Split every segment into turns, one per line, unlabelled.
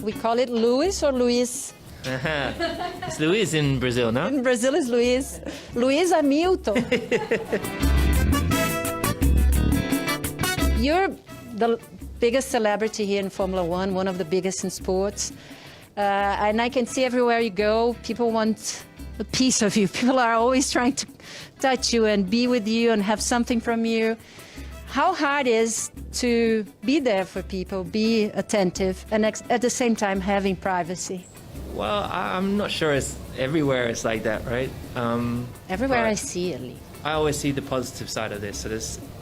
We call it Luis or Luis.
It's Luis in Brazil, no?
In Brazil is Luis. Luis Hamilton. You're the biggest celebrity here in Formula One, one of the biggest in sports. And I can see everywhere you go, people want a piece of you. People are always trying to touch you and be with you and have something from you. How hard is to be there for people, be attentive, and at the same time having privacy?
Well, I'm not sure it's everywhere it's like that, right?
Everywhere I see, at least.
I always see the positive side of this. So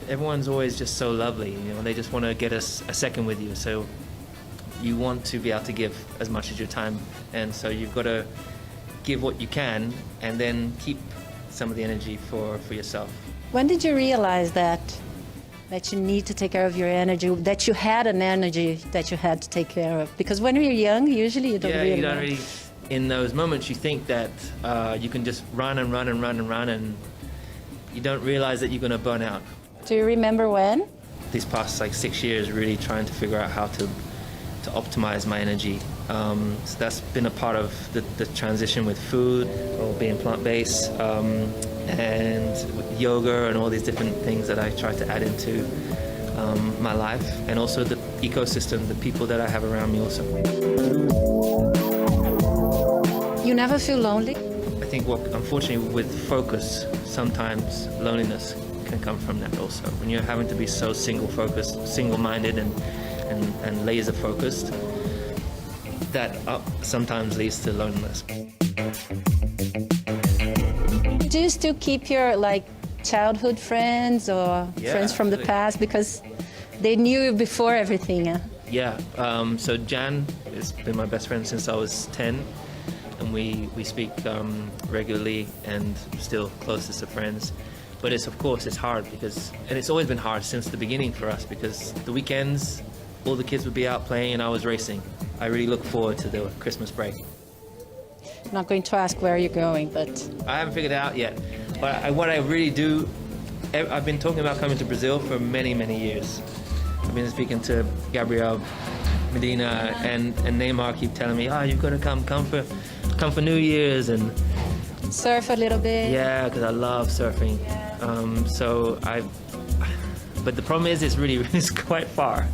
everyone's always just so lovely. You know, they just want to get a second with you. So you want to be able to give as much as your time, and so you've got to give what you can, and then keep some of the energy for yourself.
When did you realize that you need to take care of your energy, that you had an energy that you had to take care of? Because when you're young, usually you don't really know.
In those moments, you think that you can just run and run and run and run, and you don't realize that you're going to burn out.
Do you remember when?
These past 6 years, really trying to figure out how to optimize my energy. So that's been a part of the transition with food, or being plant-based, and with yoga and all these different things that I try to add into my life, and also the ecosystem, the people that I have around me also.
You never feel lonely?
I think unfortunately with focus, sometimes loneliness can come from that also. When you're having to be so single-focused, single-minded and laser-focused, that sometimes leads to loneliness.
Do you still keep your childhood friends or friends from the past, because they knew you before everything?
Yeah. So Jan has been my best friend since I was 10, and we speak regularly and still closest of friends. But it's hard and it's always been hard since the beginning for us, because the weekends, all the kids would be out playing and I was racing. I really look forward to the Christmas break.
I'm not going to ask where you're going, but...
I haven't figured it out yet. But what I really do, I've been talking about coming to Brazil for many, many years. I've been speaking to Gabriel, Medina, and Neymar keep telling me, you've got to come for New Year's and
surf a little bit.
Yeah, because I love surfing. But the problem is, it's quite far.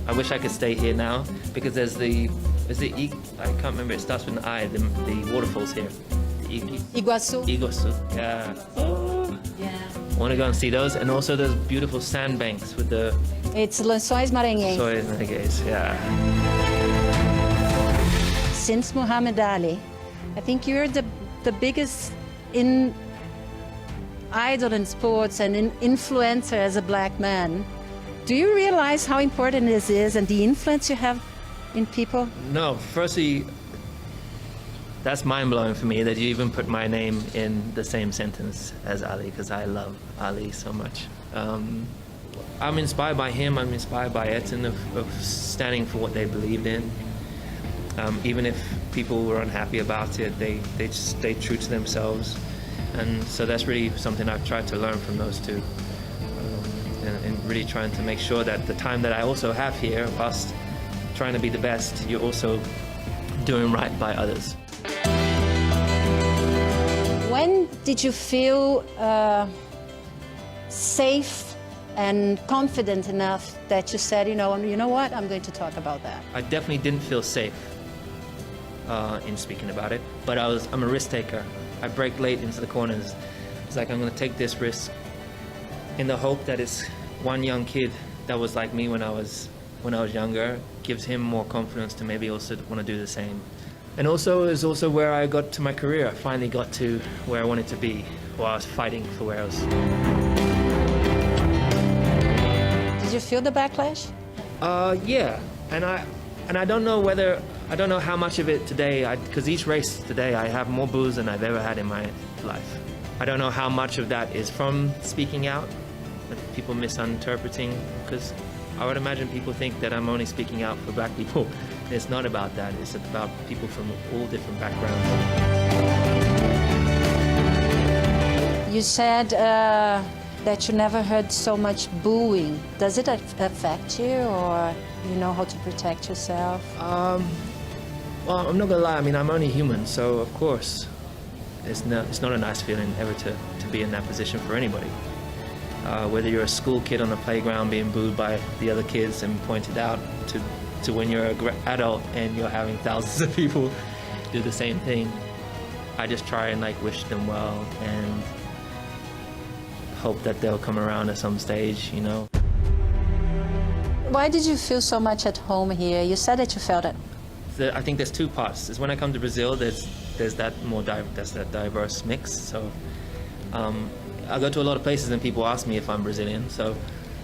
I wish I could stay here now, because there's I can't remember, it starts with an I, the waterfalls here.
Iguazu.
Iguazu, yeah.
Yeah.
I want to go and see those, and also those beautiful sandbanks with the...
It's Lençóis Maranhenses.
Lençóis Maranhenses, yeah.
Since Muhammad Ali, I think you're the biggest idol in sports and influencer as a black man. Do you realize how important this is and the influence you have in people?
No, firstly, that's mind-blowing for me that you even put my name in the same sentence as Ali, because I love Ali so much. I'm inspired by him, I'm inspired by Eton of standing for what they believed in. Even if people were unhappy about it, they just stayed true to themselves. And so that's really something I've tried to learn from those two. And really trying to make sure that the time that I also have here, whilst trying to be the best, you're also doing right by others.
When did you feel safe and confident enough that you said, you know what, I'm going to talk about that?
I definitely didn't feel safe in speaking about it, but I'm a risk taker. I brake late into the corners. It's like, I'm going to take this risk in the hope that it's one young kid that was like me when I was younger, gives him more confidence to maybe also want to do the same. And also is also where I got to my career. I finally got to where I wanted to be, while I was fighting for where I was.
Did you feel the backlash?
Yeah, and I don't know how much of it today, because each race today I have more boos than I've ever had in my life. I don't know how much of that is from speaking out, that people misinterpreting, because I would imagine people think that I'm only speaking out for black people. It's not about that, it's about people from all different backgrounds.
You said that you never heard so much booing. Does it affect you, or you know how to protect yourself?
Well, I'm not gonna lie. I mean, I'm only human, so of course, it's not a nice feeling ever to be in that position for anybody. Whether you're a school kid on the playground being booed by the other kids and pointed out, to when you're an adult and you're having thousands of people do the same thing. I just try and like wish them well and hope that they'll come around at some stage, you know.
Why did you feel so much at home here? You said that you felt it.
I think there's two parts. Is when I come to Brazil, there's that diverse mix. So I go to a lot of places and people ask me if I'm Brazilian. So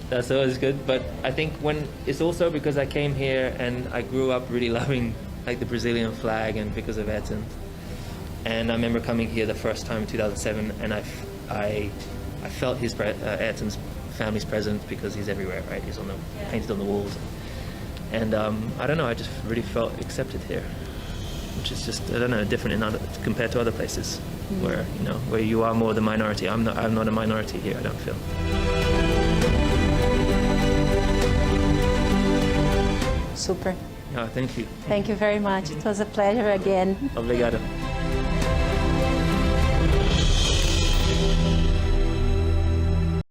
that's always good. But I think when it's also because I came here and I grew up really loving like the Brazilian flag and because of Ayrton. And I remember coming here the first time in 2007, and I felt his Ayrton's family's presence because he's everywhere, right? He's painted on the walls. And I don't know, I just really felt accepted here, which is just, I don't know, different compared to other places where you are more the minority. I'm not a minority here, I don't feel.
Super.
Thank you.
Thank you very much. It was a pleasure again.
Obrigado.